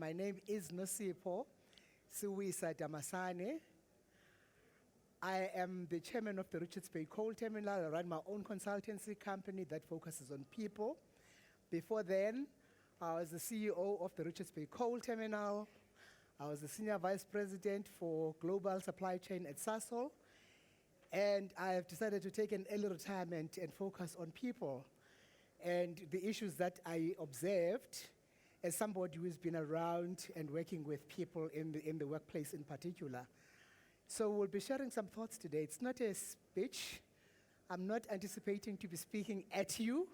My name is Nosipho Siwisa Damasane. I am the chairman of the Richards Bay Coal Terminal. I run my own consultancy company that focuses on people. Before then, I was the CEO of the Richards Bay Coal Terminal. I was the senior vice president for global supply chain at Sasol. And I have decided to take an early retirement and focus on people and the issues that I observed as somebody who's been around and working with people in the workplace in particular. So we'll be sharing some thoughts today. It's not a speech. I'm not anticipating to be speaking at you.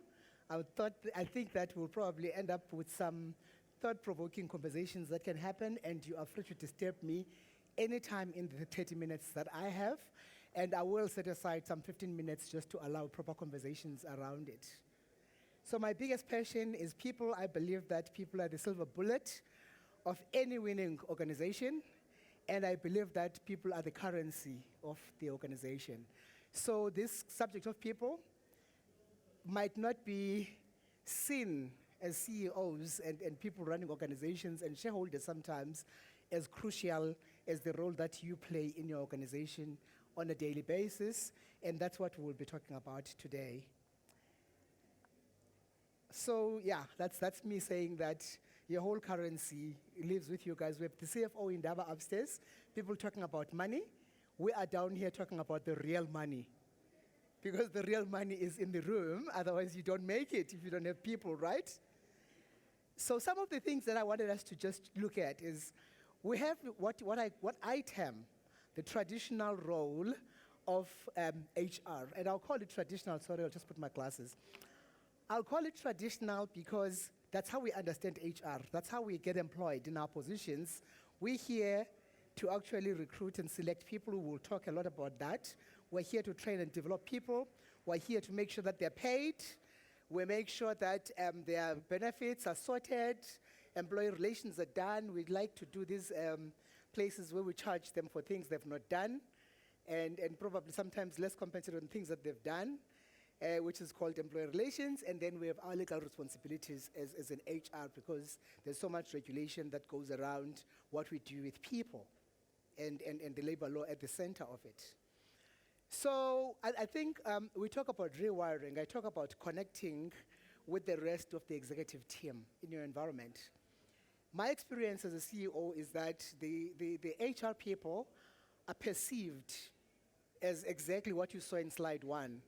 I think that we'll probably end up with some thought-provoking conversations that can happen, and you are free to disturb me anytime in the 30 minutes that I have, and I will set aside some 15 minutes just to allow proper conversations around it. So my biggest passion is people. I believe that people are the silver bullet of any winning organization, and I believe that people are the currency of the organization. So this subject of people might not be seen as CEOs and people running organizations and shareholders sometimes as crucial as the role that you play in your organization on a daily basis, and that's what we'll be talking about today. So yeah, that's me saying that your whole currency lives with you guys. We have the CFO Indaba upstairs, people talking about money. We are down here talking about the real money, because the real money is in the room, otherwise you don't make it if you don't have people, right? So some of the things that I wanted us to just look at is, we have what I term the traditional role of HR, and I'll call it traditional. Sorry, I'll just put my glasses. I'll call it traditional because that's how we understand HR. That's how we get employed in our positions. We're here to actually recruit and select people. We will talk a lot about that. We're here to train and develop people. We're here to make sure that they're paid. We make sure that their benefits are sorted, employee relations are done. We'd like to do these places where we charge them for things they've not done, and probably sometimes less compensated on things that they've done, which is called employee relations. And then we have our legal responsibilities as an HR, because there's so much regulation that goes around what we do with people, and the labor law at the center of it. So I think we talk about rewiring. I talk about connecting with the rest of the executive team in your environment. My experience as a CEO is that the HR people are perceived as exactly what you saw in slide 1.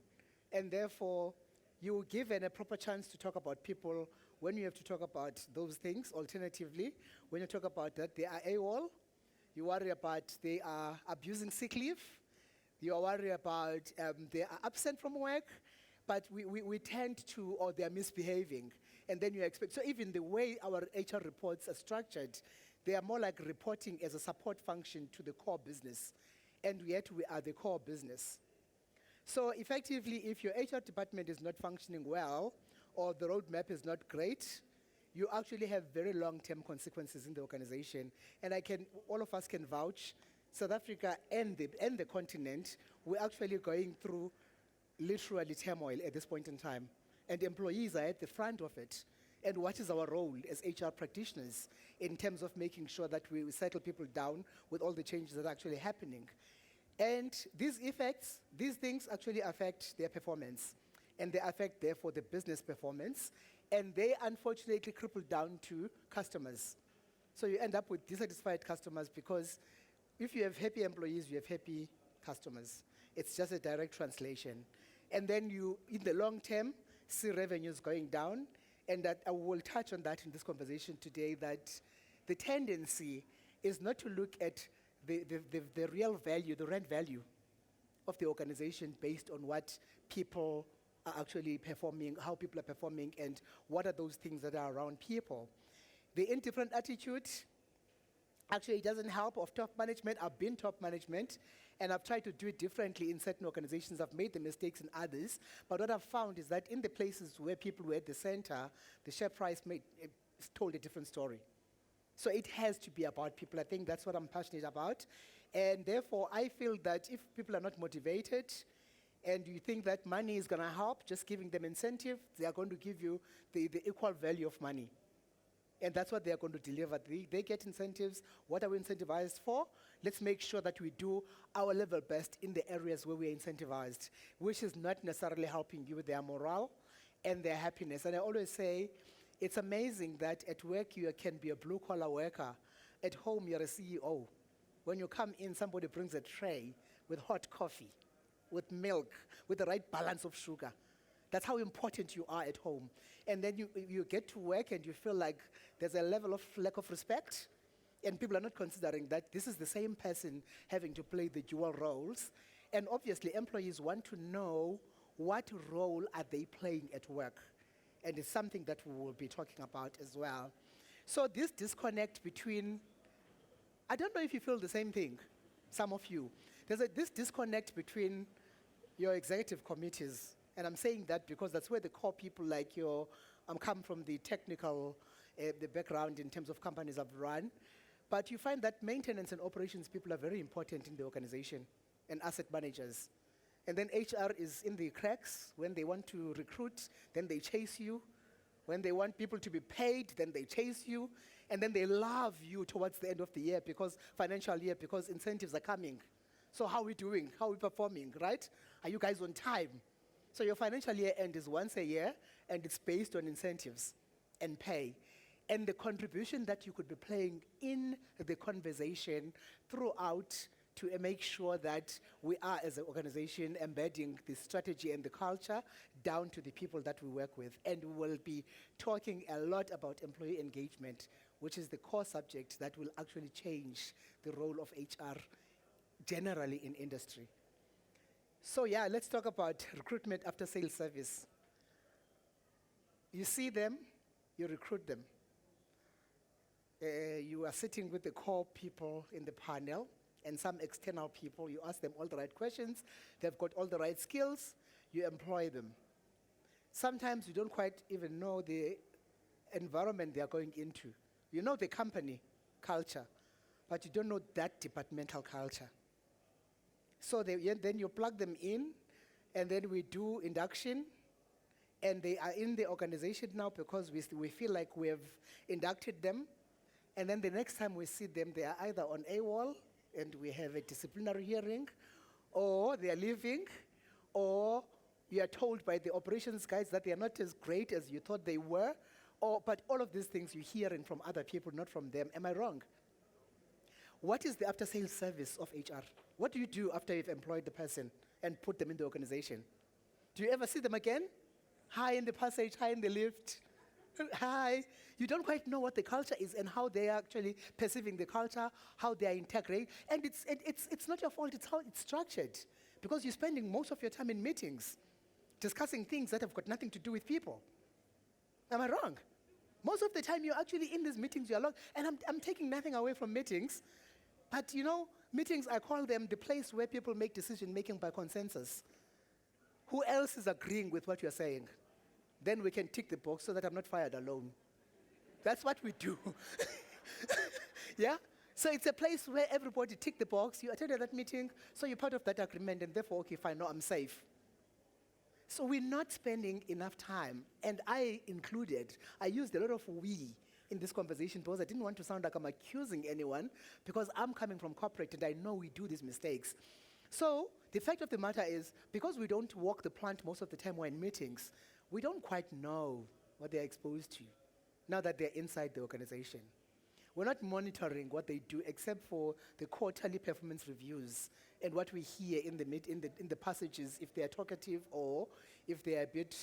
And therefore, you were given a proper chance to talk about people when you have to talk about those things. Alternatively, when you talk about that they are AWOL, you worry about they are abusing sick leave, you are worried about they are absent from work, but we tend to, or they are misbehaving. And then you expect, so even the way our HR reports are structured, they are more like reporting as a support function to the core business. And yet we are the core business. So effectively, if your HR department is not functioning well, or the roadmap is not great, you actually have very long-term consequences in the organization. And all of us can vouch, South Africa and the continent, we're actually going through literally turmoil at this point in time. And employees are at the front of it. And what is our role as HR practitioners in terms of making sure that we settle people down with all the changes that are actually happening? And these things actually affect their performance. And they affect, therefore, the business performance. And they unfortunately cripple down to customers. So you end up with dissatisfied customers, because if you have happy employees, you have happy customers. It's just a direct translation. And then you, in the long term, see revenues going down. And that I will touch on that in this conversation today, that the tendency is not to look at the real value, the rent value of the organization based on what people are actually performing, how people are performing, and what are those things that are around people. The indifferent attitude actually doesn't help of top management. I've been top management, and I've tried to do it differently in certain organizations. I've made the mistakes in others, but what I've found is that in the places where people were at the center, the share price told a different story. So it has to be about people. I think that's what I'm passionate about. And therefore, I feel that if people are not motivated, and you think that money is going to help, just giving them incentive, they are going to give you the equal value of money. And that's what they are going to deliver. They get incentives. What are we incentivized for? Let's make sure that we do our level best in the areas where we are incentivized, which is not necessarily helping you with their morale and their happiness. And I always say, it's amazing that at work you can be a blue-collar worker. At home, you're a CEO. When you come in, somebody brings a tray with hot coffee, with milk, with the right balance of sugar. That's how important you are at home. And then you get to work and you feel like there's a level of lack of respect, and people are not considering that this is the same person having to play the dual roles. And obviously, employees want to know what role are they playing at work. And it's something that we will be talking about as well. So this disconnect between, I don't know if you feel the same thing, some of you. There's this disconnect between your executive committees. And I'm saying that because that's where the core people like come from the technical, the background in terms of companies I've run. But you find that maintenance and operations people are very important in the organization, and asset managers. And then HR is in the cracks. When they want to recruit, then they chase you. When they want people to be paid, then they chase you. And then they love you towards the end of the year, because financial year, because incentives are coming. So how are we doing? How are we performing, right? Are you guys on time? So your financial year end is once a year, and it's based on incentives and pay. And the contribution that you could be playing in the conversation throughout to make sure that we are, as an organization, embedding the strategy and the culture down to the people that we work with. And we will be talking a lot about employee engagement, which is the core subject that will actually change the role of HR generally in industry. So yeah, let's talk about recruitment after sales service. You see them, you recruit them. You are sitting with the core people in the panel and some external people. You ask them all the right questions. They've got all the right skills. You employ them. Sometimes you don't quite even know the environment they are going into. You know the company culture, but you don't know that departmental culture. So then you plug them in, and then we do induction, and they are in the organization now because we feel like we have inducted them. And then the next time we see them, they are either on AWOL, and we have a disciplinary hearing, or they are leaving, or you are told by the operations guys that they are not as great as you thought they were, but all of these things you're hearing from other people, not from them. Am I wrong? What is the after-sales service of HR? What do you do after you've employed the person and put them in the organization? Do you ever see them again? Hi in the passage, hi in the lift. Hi. You don't quite know what the culture is and how they are actually perceiving the culture, how they are integrating. And it's not your fault, it's how it's structured. Because you're spending most of your time in meetings, discussing things that have got nothing to do with people. Am I wrong? Most of the time you're actually in these meetings, you're alone. And I'm taking nothing away from meetings. But you know, meetings, I call them the place where people make decision-making by consensus. Who else is agreeing with what you're saying? Then we can tick the box so that I'm not fired alone. That's what we do. Yeah? So it's a place where everybody tick the box. You attended that meeting, so you're part of that agreement, and therefore, okay, fine, no, I'm safe. So we're not spending enough time, and I included. I used a lot of we in this conversation because I didn't want to sound like I'm accusing anyone, because I'm coming from corporate and I know we do these mistakes. So the fact of the matter is, because we don't walk the plant most of the time we're in meetings, we don't quite know what they're exposed to now that they're inside the organization. We're not monitoring what they do except for the quarterly performance reviews and what we hear in the passages, if they're talkative or if they're a bit,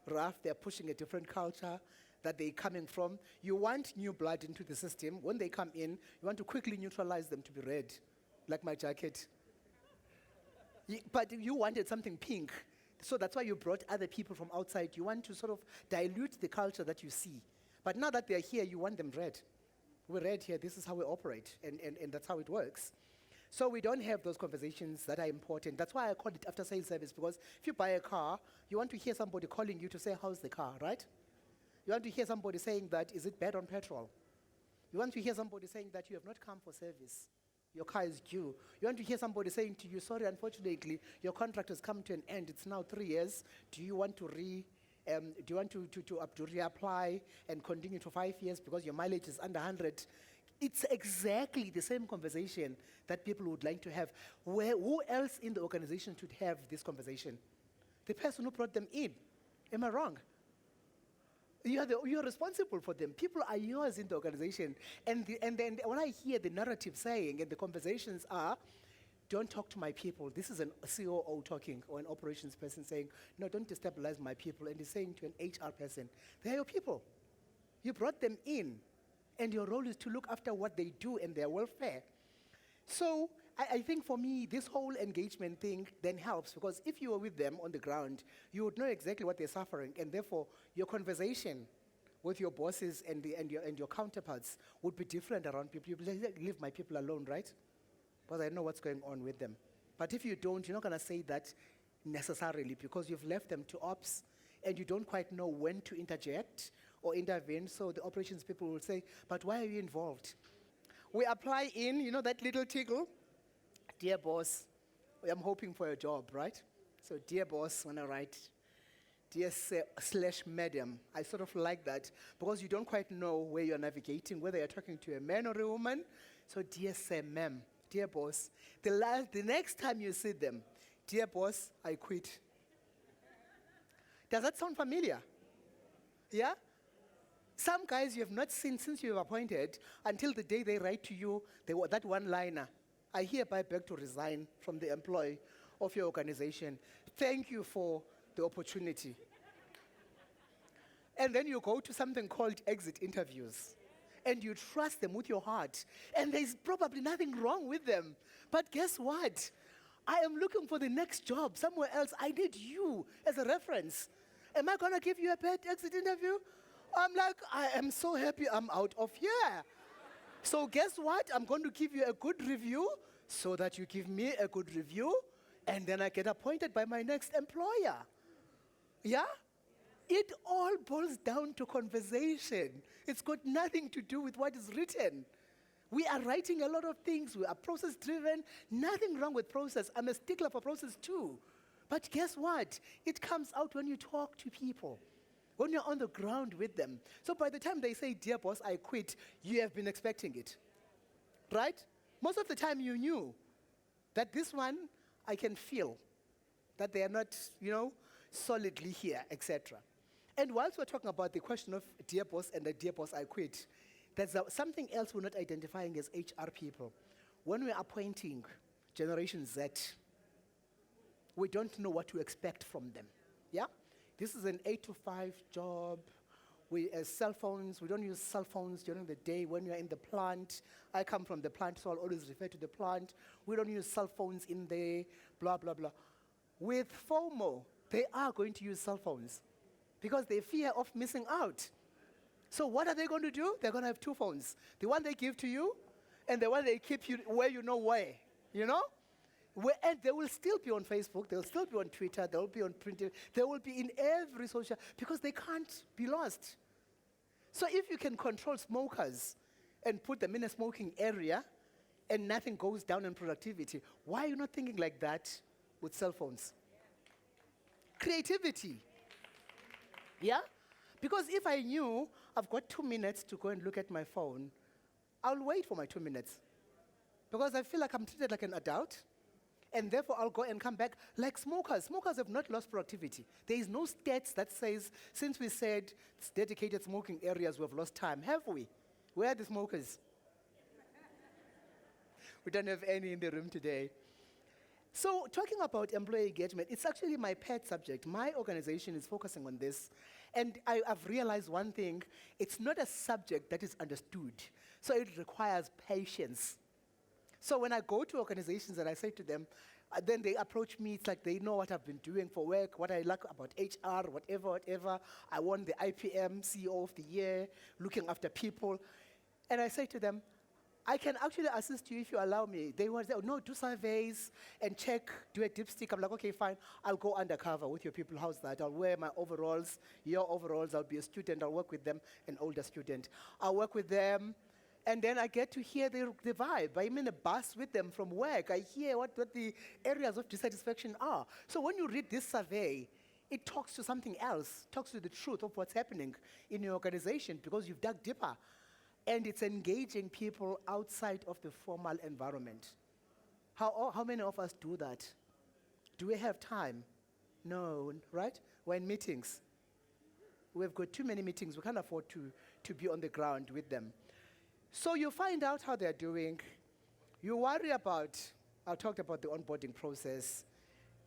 rough, they're pushing a different culture that they're coming from. You want new blood into the system. When they come in, you want to quickly neutralize them to be red, like my jacket. But you wanted something pink. So that's why you brought other people from outside. You want to sort of dilute the culture that you see. But now that they're here, you want them red. We're red here. This is how we operate, and that's how it works. So we don't have those conversations that are important. That's why I call it after-sales service, because if you buy a car, you want to hear somebody calling you to say, how's the car, right? You want to hear somebody saying that, is it bad on petrol? You want to hear somebody saying that you have not come for service. Your car is due. You want to hear somebody saying to you, sorry, unfortunately, your contract has come to an end. It's now 3 years. Do you want to Do you want to reapply and continue for 5 years because your mileage is under 100? It's exactly the same conversation that people would like to have. Who else in the organization should have this conversation? The person who brought them in. Am I wrong? You're responsible for them. People are yours in the organization. And then when I hear the narrative saying, and the conversations are, don't talk to my people. This is a COO talking, or an operations person saying, no, don't destabilize my people. And he's saying to an HR person, they're your people. You brought them in, and your role is to look after what they do and their welfare. So I think for me, this whole engagement thing then helps, because if you were with them on the ground, you would know exactly what they're suffering, and therefore your conversation with your bosses and your counterparts would be different around people. You leave my people alone, right? Because I know what's going on with them. But if you don't, you're not going to say that necessarily, because you've left them to ops and you don't quite know when to interject or intervene. So the operations people will say, but why are you involved? We apply in, that little tickle. Dear boss, I'm hoping for a job, right? So dear boss, when I write, dear /madam, I sort of like that, because you don't quite know where you're navigating, whether you're talking to a man or a woman. So dear sir, ma'am, dear boss. The next time you see them, dear boss, I quit. Does that sound familiar? Yeah? Some guys you have not seen since you were appointed until the day they write to you that one-liner. I hereby beg to resign from the employ of your organization. Thank you for the opportunity. And then you go to something called exit interviews. And you trust them with your heart. And there's probably nothing wrong with them. But guess what? I am looking for the next job somewhere else. I need you as a reference. Am I going to give you a bad exit interview? I'm like, I am so happy I'm out of here. So guess what? I'm going to give you a good review so that you give me a good review, and then I get appointed by my next employer. Yeah? It all boils down to conversation. It's got nothing to do with what is written. We are writing a lot of things. We are process-driven. Nothing wrong with process. I'm a stickler for process too. But guess what? It comes out when you talk to people, when you're on the ground with them. So by the time they say, dear boss, I quit, you have been expecting it, right? Most of the time you knew that this one, I can feel that they are not, solidly here, etc. And whilst we're talking about the question of dear boss and the dear boss, I quit, there's something else we're not identifying as HR people. When we're appointing Generation Z, we don't know what to expect from them, yeah? This is an 8-to-5 job. Cell phones, we don't use cell phones during the day when you're in the plant. I come from the plant, so I'll always refer to the plant. We don't use cell phones in there, blah, blah, blah. With FOMO, they are going to use cell phones because they fear of missing out. So what are they going to do? They're going to have two phones. The one they give to you and the one they keep you where you know where, And they will still be on Facebook, they'll still be on Twitter, they'll be on print, they will be in every social, because they can't be lost. So if you can control smokers and put them in a smoking area and nothing goes down in productivity, why are you not thinking like that with cell phones? Creativity. Yeah? Because if I knew I've got 2 minutes to go and look at my phone, I'll wait for my 2 minutes. Because I feel like I'm treated like an adult. And therefore, I'll go and come back like smokers. Smokers have not lost productivity. There is no stats that says, since we said it's dedicated smoking areas, we've lost time. Have we? Where are the smokers? We don't have any in the room today. So talking about employee engagement, it's actually my pet subject. My organization is focusing on this. And I've realized one thing. It's not a subject that is understood. So it requires patience. So when I go to organizations and I say to them, then they approach me, it's like they know what I've been doing for work, what I like about HR, whatever. I won the IPM CEO of the Year, looking after people. And I say to them, I can actually assist you if you allow me. They want to say, oh, no, do surveys and check, do a dipstick. I'm like, okay, fine. I'll go undercover with your people. How's that? I'll wear my overalls, your overalls. I'll be a student. I'll work with them, an older student. I'll work with them. And then I get to hear the vibe. I'm in a bus with them from work. I hear what the areas of dissatisfaction are. So when you read this survey, it talks to something else, talks to the truth of what's happening in your organization because you've dug deeper. And it's engaging people outside of the formal environment. How many of us do that? Do we have time? No, right? We're in meetings. We've got too many meetings. We can't afford to be on the ground with them. So you find out how they're doing. You worry about, I talked about the onboarding process.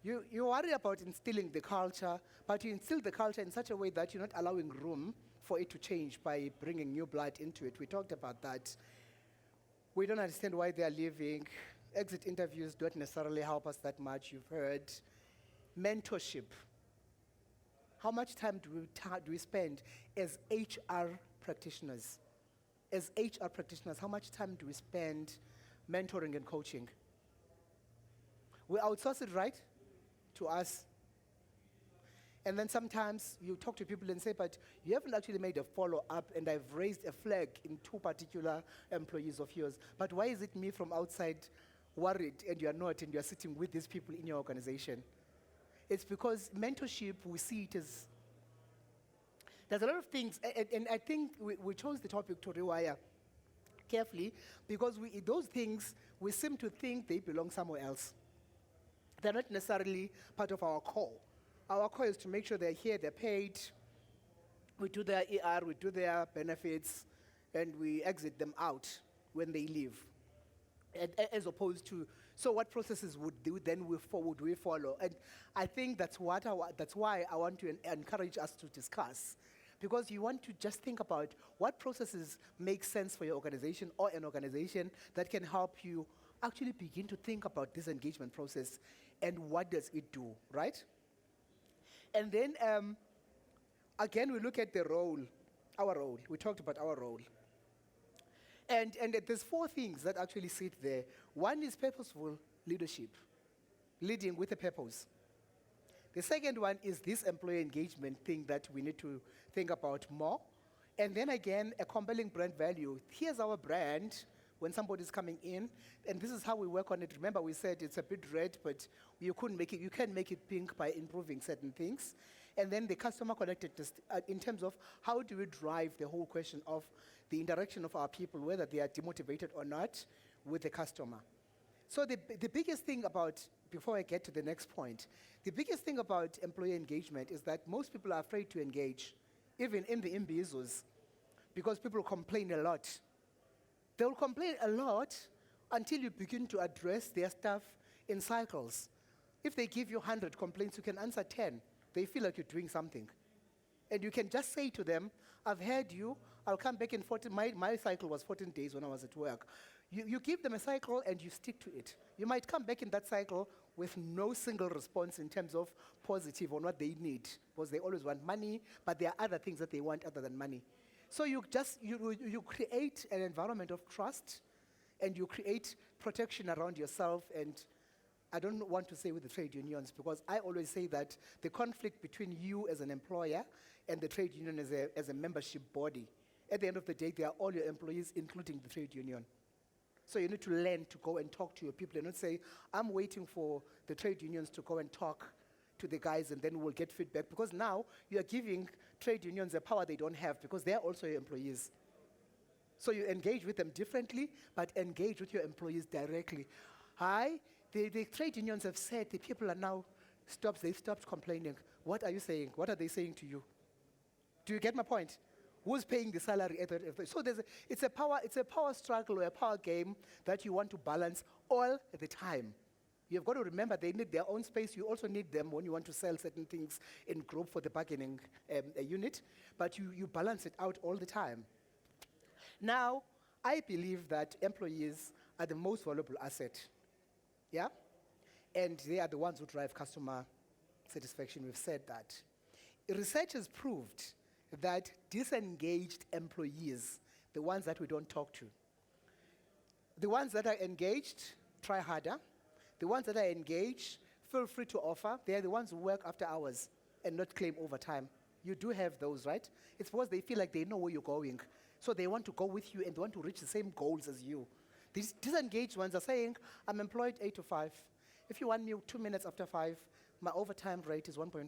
You worry about instilling the culture, but you instill the culture in such a way that you're not allowing room for it to change by bringing new blood into it. We talked about that. We don't understand why they are leaving. Exit interviews don't necessarily help us that much, you've heard. Mentorship. How much time do we spend as HR practitioners? As HR practitioners, how much time do we spend mentoring and coaching? We outsource it, right, to us. And then sometimes you talk to people and say, but you haven't actually made a follow-up, and I've raised a flag in 2 particular employees of yours. But why is it me from outside worried and you're not, and you're sitting with these people in your organization? It's because mentorship, we see it as, there's a lot of things, and I think we chose the topic to rewire carefully because those things, we seem to think they belong somewhere else. They're not necessarily part of our core. Our core is to make sure they're here, they're paid, we do their ER, we do their benefits, and we exit them out when they leave. As opposed to, so what processes would we follow? And I think that's why I want to encourage us to discuss. Because you want to just think about what processes make sense for your organization or an organization that can help you actually begin to think about this engagement process and what does it do, right? And then, again, we look at the role, our role. We talked about our role. And there's 4 things that actually sit there. One is purposeful leadership, leading with a purpose. The second one is this employee engagement thing that we need to think about more. And then again, a compelling brand value. Here's our brand when somebody's coming in, and this is how we work on it. Remember, we said it's a bit red, but you can make it pink by improving certain things. And then the customer connectedness, in terms of how do we drive the whole question of the interaction of our people, whether they are demotivated or not, with the customer. So the biggest thing about, before I get to the next point, the biggest thing about employee engagement is that most people are afraid to engage, even in the imbizos, because people complain a lot. They'll complain a lot until you begin to address their stuff in cycles. If they give you 100 complaints, you can answer 10. They feel like you're doing something. And you can just say to them, I've heard you, I'll come back in 14, my cycle was 14 days when I was at work. You give them a cycle and you stick to it. You might come back in that cycle with no single response in terms of positive on what they need, because they always want money, but there are other things that they want other than money. So you create an environment of trust, and you create protection around yourself. And I don't want to say with the trade unions, because I always say that the conflict between you as an employer and the trade union as a membership body, at the end of the day, they are all your employees, including the trade union. So you need to learn to go and talk to your people and not say, I'm waiting for the trade unions to go and talk to the guys and then we'll get feedback, because now you are giving trade unions a power they don't have, because they are also your employees. So you engage with them differently, but engage with your employees directly. The trade unions have said the people are now they've stopped complaining. What are you saying? What are they saying to you? Do you get my point? Who's paying the salary? So it's a power struggle or a power game that you want to balance all the time. You've got to remember they need their own space. You also need them when you want to sell certain things in group for the bargaining unit. But you balance it out all the time. Now, I believe that employees are the most valuable asset. Yeah? And they are the ones who drive customer satisfaction. We've said that. Research has proved that disengaged employees, the ones that we don't talk to, the ones that are engaged, try harder. The ones that are engaged, feel free to offer. They are the ones who work after hours and not claim overtime. You do have those, right? It's because they feel like they know where you're going. So they want to go with you and they want to reach the same goals as you. These disengaged ones are saying, I'm employed 8 to 5. If you want me 2 minutes after 5, my overtime rate is 1.5.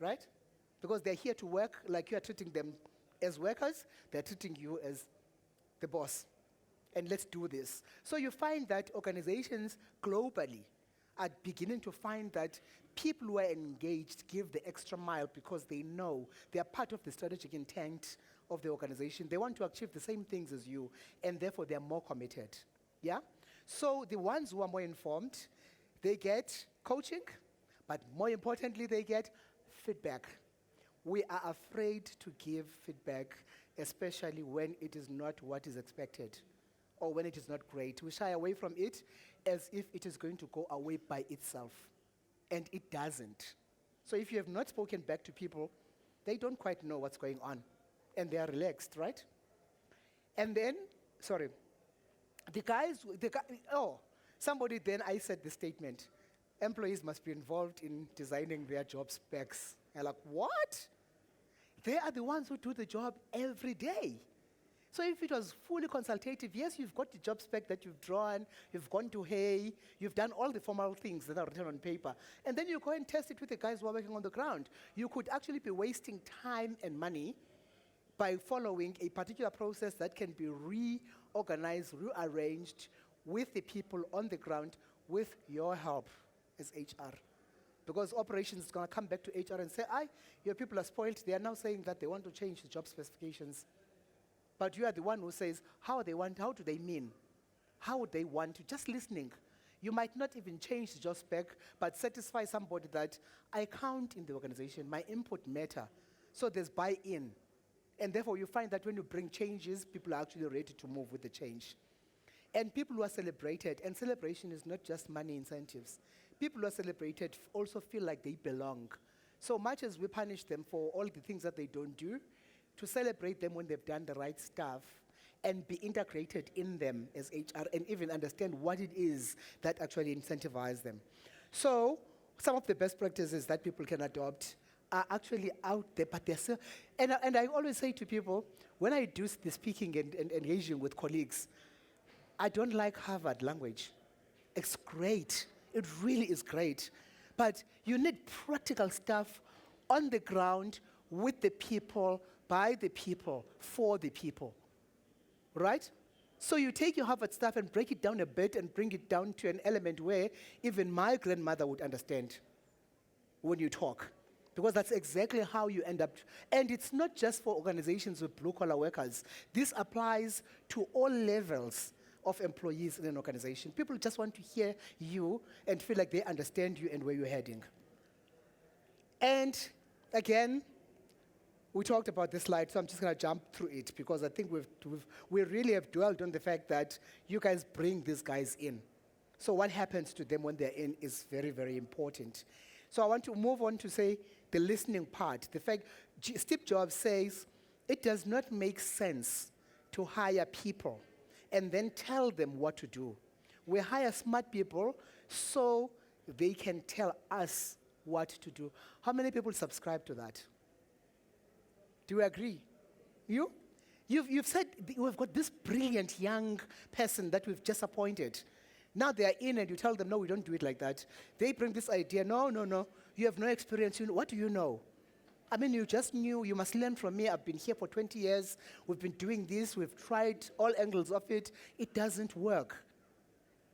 right? Because they're here to work like you are treating them as workers, they're treating you as the boss. And let's do this. So you find that organizations globally are beginning to find that people who are engaged give the extra mile because they know they are part of the strategic intent of the organization. They want to achieve the same things as you, and therefore they are more committed. Yeah? So the ones who are more informed, they get coaching, but more importantly, they get feedback. We are afraid to give feedback, especially when it is not what is expected or when it is not great. We shy away from it as if it is going to go away by itself. And it doesn't. So if you have not spoken back to people, they don't quite know what's going on. And they are relaxed, right? And then, somebody then, I said the statement, employees must be involved in designing their job specs. And like, what? They are the ones who do the job every day. So if it was fully consultative, yes, you've got the job spec that you've drawn, you've gone to Hay, you've done all the formal things that are written on paper, and then you go and test it with the guys who are working on the ground. You could actually be wasting time and money by following a particular process that can be reorganized, rearranged with the people on the ground with your help as HR. Because operations is going to come back to HR and say, your people are spoiled. They are now saying that they want to change the job specifications. But you are the one who says, how do they mean? How would they want to? Just listening. You might not even change the job spec, but satisfy somebody that I count in the organization, my input matter. So there's buy-in. And therefore you find that when you bring changes, people are actually ready to move with the change. And people who are celebrated, and celebration is not just money incentives. People who are celebrated also feel like they belong. So much as we punish them for all the things that they don't do, to celebrate them when they've done the right stuff and be integrated in them as HR and even understand what it is that actually incentivizes them. So some of the best practices that people can adopt are actually out there, but they're still, and I always say to people, when I do the speaking and engaging with colleagues, I don't like Harvard language. It's great. It really is great. But you need practical stuff on the ground with the people, by the people, for the people, right? So you take your Harvard stuff and break it down a bit and bring it down to an element where even my grandmother would understand when you talk, because that's exactly how you end up. And it's not just for organizations with blue-collar workers. This applies to all levels of employees in an organization. People just want to hear you and feel like they understand you and where you're heading. And again, we talked about this slide, so I'm just going to jump through it because I think we really have dwelled on the fact that you guys bring these guys in. So what happens to them when they're in is very, very important. So I want to move on to say the listening part. The fact, Steve Jobs says, it does not make sense to hire people and then tell them what to do. We hire smart people so they can tell us what to do. How many people subscribe to that? Do you agree? You've said we've got this brilliant young person that we've just appointed. Now they are in and you tell them, no, we don't do it like that. They bring this idea, no, you have no experience. What do you know? I mean, you just knew, you must learn from me. I've been here for 20 years. We've been doing this. We've tried all angles of it. It doesn't work.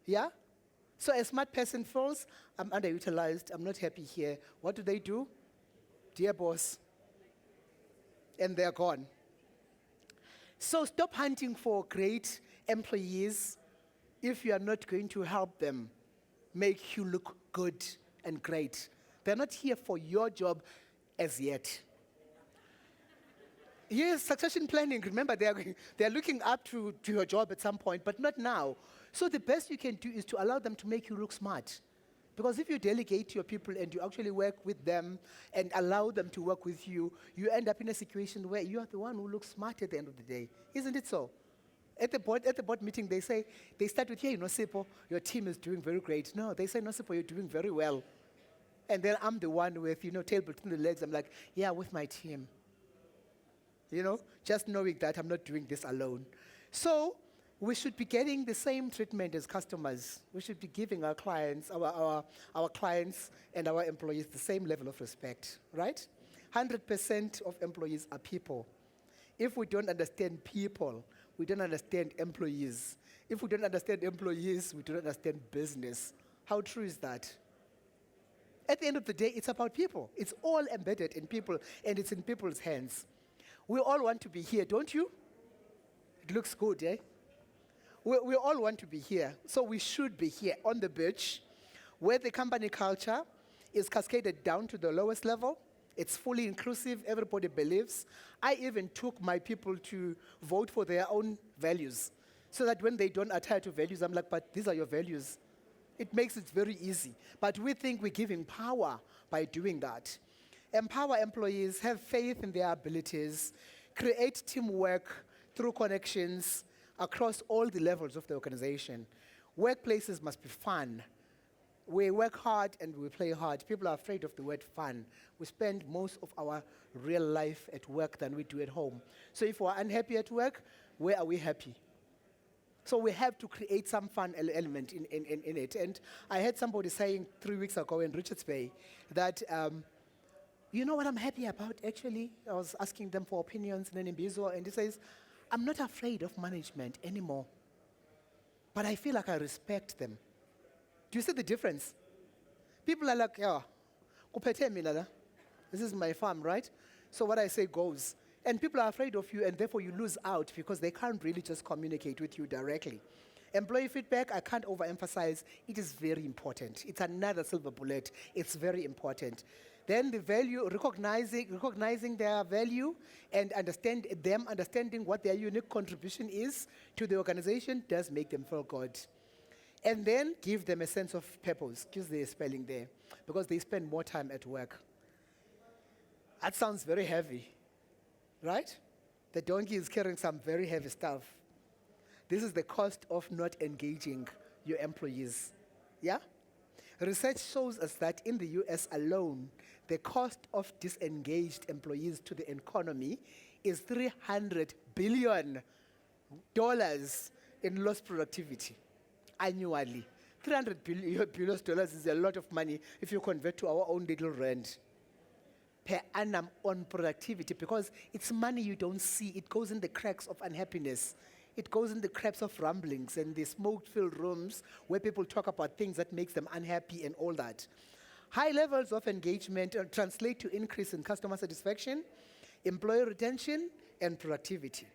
Yeah? So a smart person feels, I'm underutilized. I'm not happy here. What do? Dear boss. And they're gone. So stop hunting for great employees if you are not going to help them make you look good and great. They're not here for your job as yet. Yes, succession planning, remember, they're looking up to your job at some point, but not now. So the best you can do is to allow them to make you look smart. Because if you delegate to your people and you actually work with them and allow them to work with you, you end up in a situation where you are the one who looks smart at the end of the day. Isn't it so? At the board meeting, they start with, hey, Nosipho, your team is doing very great. No, they say, Nosipho, you're doing very well. And then I'm the one with, tail between the legs. I'm like, yeah, with my team. Just knowing that I'm not doing this alone. So we should be getting the same treatment as customers. We should be giving our clients, our clients and our employees the same level of respect, right? 100% of employees are people. If we don't understand people, we don't understand employees. If we don't understand employees, we don't understand business. How true is that? At the end of the day, it's about people. It's all embedded in people, and it's in people's hands. We all want to be here, don't you? It looks good, eh? We all want to be here, so we should be here on the beach, where the company culture is cascaded down to the lowest level. It's fully inclusive, everybody believes. I even took my people to vote for their own values, so that when they don't adhere to values, I'm like, but these are your values. It makes it very easy. But we think we're giving power by doing that. Empower employees, have faith in their abilities, create teamwork through connections across all the levels of the organization. Workplaces must be fun. We work hard and we play hard. People are afraid of the word fun. We spend most of our real life at work than we do at home. So if we're unhappy at work, where are we happy? So we have to create some fun element in it. And I had somebody saying 3 weeks ago in Richards Bay that, you know what I'm happy about, actually? I was asking them for opinions in Imbizo, and he says, I'm not afraid of management anymore, but I feel like I respect them. Do you see the difference? People are like, yeah, kuphethe mina la. This is my farm, right? So what I say goes. And people are afraid of you, and therefore you lose out because they can't really just communicate with you directly. Employee feedback, I can't overemphasize, it is very important. It's another silver bullet. It's very important. Then the value, recognizing their value and understanding what their unique contribution is to the organization does make them feel good. And then give them a sense of purpose. Excuse the spelling there, because they spend more time at work. That sounds very heavy, right? The donkey is carrying some very heavy stuff. This is the cost of not engaging your employees, yeah? Research shows us that in the US alone, the cost of disengaged employees to the economy is $300 billion in lost productivity annually. $300 billion is a lot of money if you convert to our own little rand per annum on productivity, because it's money you don't see. It goes in the cracks of unhappiness. It goes in the cracks of rumblings and the smoke-filled rooms where people talk about things that makes them unhappy and all that. High levels of engagement translate to increase in customer satisfaction, employee retention, and productivity.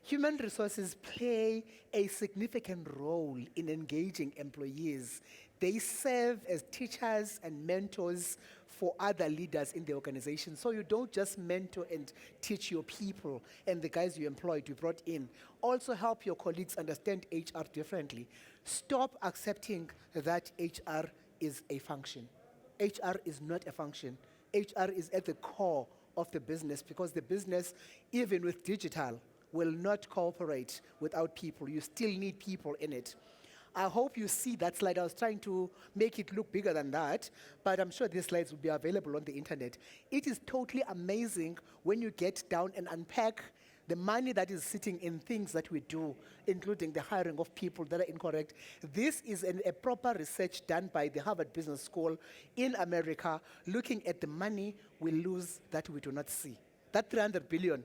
Human resources play a significant role in engaging employees. They serve as teachers and mentors for other leaders in the organization. So you don't just mentor and teach your people and the guys you employed, you brought in. Also help your colleagues understand HR differently. Stop accepting that HR is a function. HR is not a function. HR is at the core of the business, because the business, even with digital, will not cooperate without people. You still need people in it. I hope you see that slide. I was trying to make it look bigger than that, but I'm sure these slides will be available on the internet. It is totally amazing when you get down and unpack the money that is sitting in things that we do, including the hiring of people that are incorrect. This is a proper research done by the Harvard Business School in America, looking at the money we lose that we do not see. That 300 billion.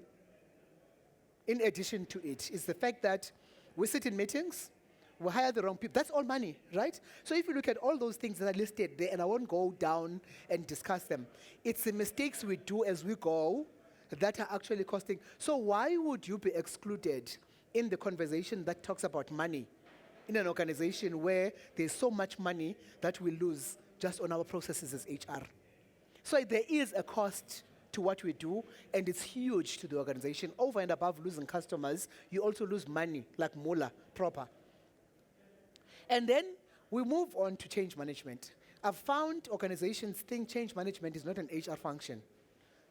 In addition to it, is the fact that we sit in meetings, we hire the wrong people. That's all money, right? So if you look at all those things that are listed there, and I won't go down and discuss them, it's the mistakes we do as we go that are actually costing. So why would you be excluded in the conversation that talks about money in an organization where there's so much money that we lose just on our processes as HR? So there is a cost to what we do, and it's huge to the organization. Over and above losing customers, you also lose money, like Mula proper. And then we move on to change management. I've found organizations think change management is not an HR function.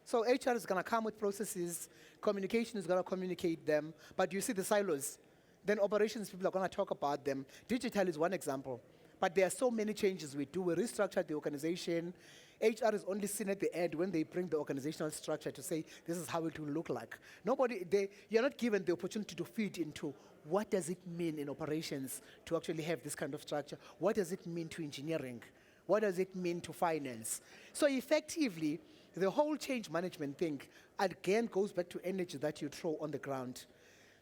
So HR is going to come with processes, communication is going to communicate them, but you see the silos. Then operations people are going to talk about them. Digital is one example, but there are so many changes we do. We restructured the organization. HR is only seen at the end when they bring the organizational structure to say, this is how it will look like. You're not given the opportunity to feed into what does it mean in operations to actually have this kind of structure? What does it mean to engineering? What does it mean to finance? So effectively, the whole change management thing, again, goes back to energy that you throw on the ground.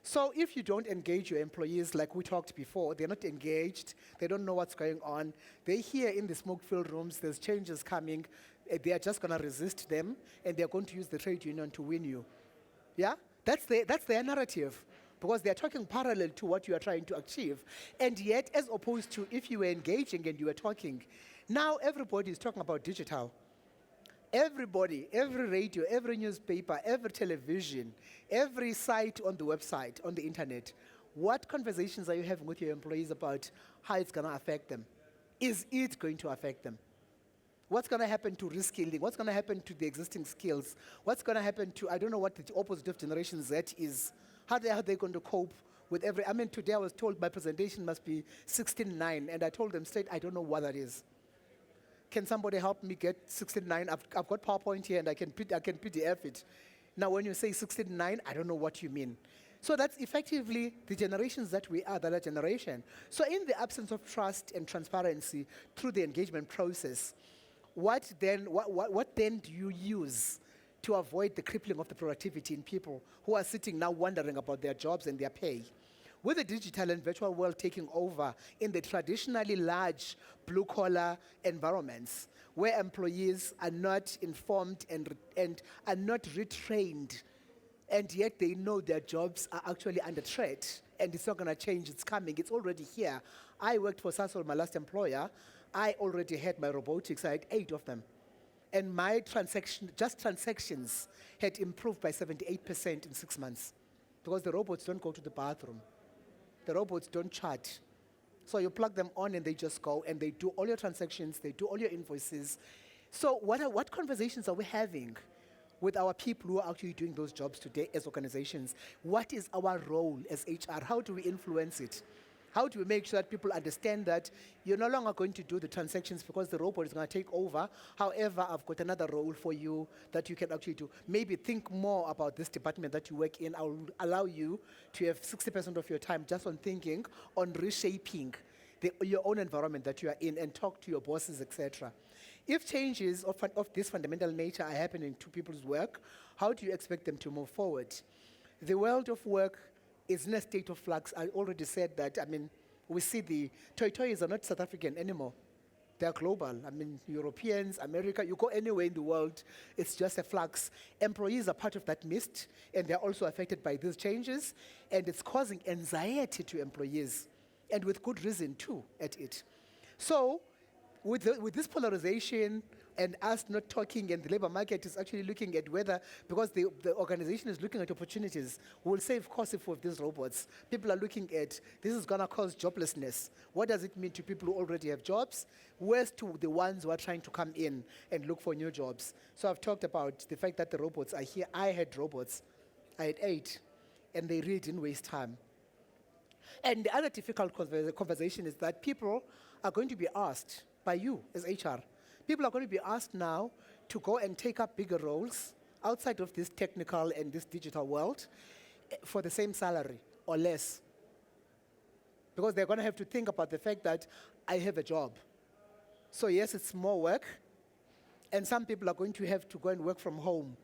So if you don't engage your employees, like we talked before, they're not engaged, they don't know what's going on, they hear in the smoke-filled rooms, there's changes coming, they are just going to resist them, and they're going to use the trade union to win you. Yeah? That's their narrative, because they're talking parallel to what you are trying to achieve. And yet, as opposed to if you were engaging and you were talking, now everybody is talking about digital. Everybody, every radio, every newspaper, every television, every site on the website, on the internet, what conversations are you having with your employees about how it's going to affect them? Is it going to affect them? What's going to happen to reskilling? What's going to happen to the existing skills? What's going to happen to, I don't know what the opposite of Generation Z is. How are they going to cope with today I was told my presentation must be 16:9, and I told them straight, I don't know what that is. Can somebody help me get 16:9? I've got PowerPoint here and I can PDF it. Now when you say 16:9, I don't know what you mean. So that's effectively the generations that we are, that generation. So in the absence of trust and transparency through the engagement process, what then do you use to avoid the crippling of the productivity in people who are sitting now wondering about their jobs and their pay? With the digital and virtual world taking over in the traditionally large blue-collar environments where employees are not informed and are not retrained, and yet they know their jobs are actually under threat, and it's not going to change, it's coming, it's already here. I worked for Sasol, my last employer. I already had my robotics, I had 8 of them. And my transactions had improved by 78% in 6 months, because the robots don't go to the bathroom. The robots don't chat. So you plug them on and they just go and they do all your transactions, they do all your invoices. So what conversations are we having with our people who are actually doing those jobs today as organizations? What is our role as HR? How do we influence it? How do we make sure that people understand that you're no longer going to do the transactions because the robot is going to take over? However, I've got another role for you that you can actually do. Maybe think more about this department that you work in. I will allow you to have 60% of your time just on thinking, on reshaping your own environment that you are in, and talk to your bosses, etc. If changes of this fundamental nature are happening to people's work, how do you expect them to move forward? The world of work is in a state of flux. I already said that. We see the toys are not South African anymore. They're global. Europeans, America, you go anywhere in the world, it's just a flux. Employees are part of that mist, and they're also affected by these changes, and it's causing anxiety to employees, and with good reason too at it. So, with this polarization and us not talking, and the labor market is actually looking at whether, because the organization is looking at opportunities, we'll save costs with these robots. People are looking at, this is going to cause joblessness. What does it mean to people who already have jobs? Where's to the ones who are trying to come in and look for new jobs? So I've talked about the fact that the robots are here. I had robots. I had 8, and they really didn't waste time. And the other difficult conversation is that people are going to be asked by you as HR. People are going to be asked now to go and take up bigger roles outside of this technical and this digital world for the same salary or less. Because they're going to have to think about the fact that I have a job. So yes, it's more work, and some people are going to have to go and work from home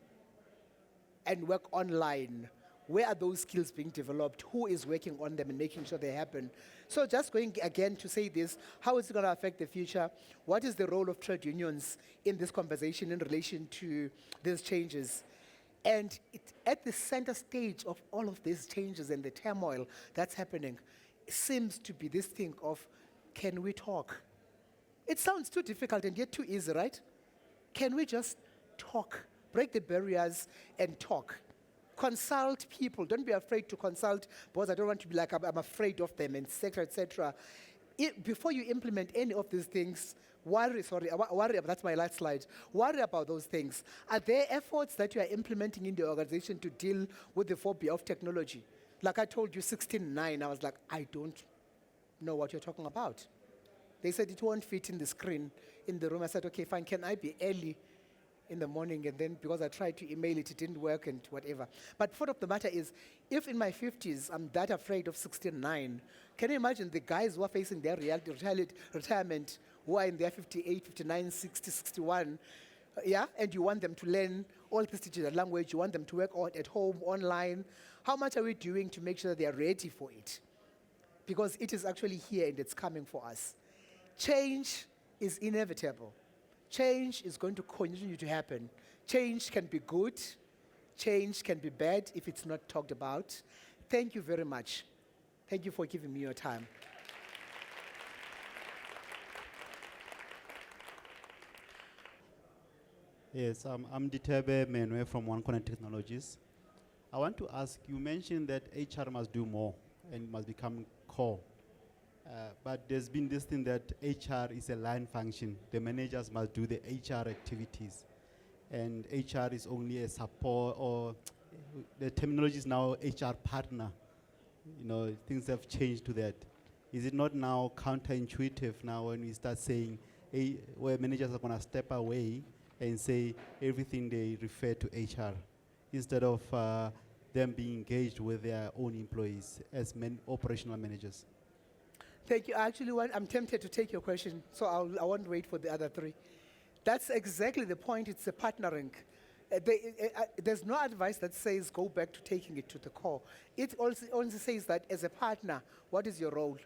and work online. Where are those skills being developed? Who is working on them and making sure they happen? So just going again to say this, how is it going to affect the future? What is the role of trade unions in this conversation in relation to these changes? And at the center stage of all of these changes and the turmoil that's happening, seems to be this thing of, can we talk? It sounds too difficult and yet too easy, right? Can we just talk? Break the barriers and talk. Consult people. Don't be afraid to consult, because I don't want to be like, I'm afraid of them, and et cetera, et cetera. Before you implement any of these things, worry, that's my last slide. Worry about those things. Are there efforts that you are implementing in the organization to deal with the phobia of technology? Like I told you, 16:9, I was like, I don't know what you're talking about. They said it won't fit in the screen. in the room. I said, okay, fine, can I be early in the morning? And then because I tried to email it, it didn't work and whatever. But point of the matter is, if in my 50s I'm that afraid of 69, can you imagine the guys who are facing their retirement, who are in their 58, 59, 60, 61, yeah, and you want them to learn all this digital language, you want them to work at home, online. How much are we doing to make sure that they are ready for it? Because it is actually here and it's coming for us. Change is inevitable. Change is going to continue to happen. Change can be good. Change can be bad if it's not talked about. Thank you very much. Thank you for giving me your time. Yes, I'm Ditebe Menwe from Untitled Technologies. I want to ask, you mentioned that HR must do more and must become core. But there's been this thing that HR is a line function. The managers must do the HR activities. And HR is only a support, or the terminology is now HR partner. You know, things have changed to that. Is it not now counterintuitive now when we start saying, hey, where managers are going to step away and say everything they refer to HR, instead of them being engaged with their own employees as operational managers? Thank you. I'm tempted to take your question, so I won't wait for the other three. That's exactly the point. It's a partnering. There's no advice that says go back to taking it to the core. It also says that as a partner, what is your role?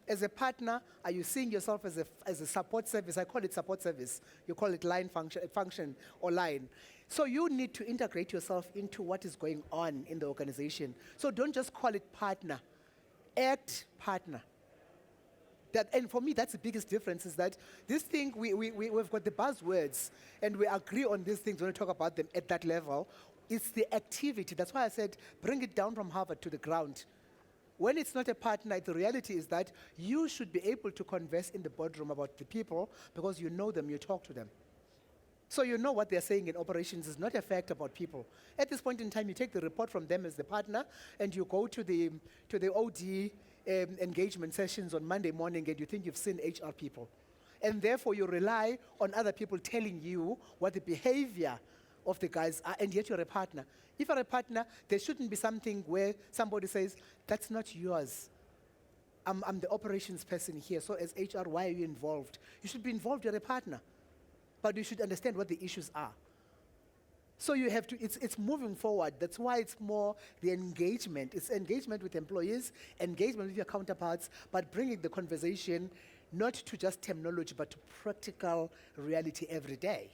As a partner, are you seeing yourself as a support service? I call it support service. You call it line function or line. So you need to integrate yourself into what is going on in the organization. So don't just call it partner. Act partner. And for me, that's the biggest difference, is that this thing, we've got the buzzwords, and we agree on these things when we talk about them at that level. It's the activity. That's why I said, bring it down from Harvard to the ground. When it's not a partner, the reality is that you should be able to converse in the boardroom about the people because you know them, you talk to them. So you know what they're saying in operations is not a fact about people. At this point in time, you take the report from them as the partner, and you go to the OD engagement sessions on Monday morning, and you think you've seen HR people. And therefore, you rely on other people telling you what the behavior of the guys are, and yet you're a partner. If you're a partner, there shouldn't be something where somebody says, that's not yours. I'm the operations person here, so as HR, why are you involved? You should be involved, you're a partner. But you should understand what the issues are. So you have to, it's moving forward. That's why it's more the engagement. It's engagement with employees, engagement with your counterparts, but bringing the conversation not to just terminology, but to practical reality every day.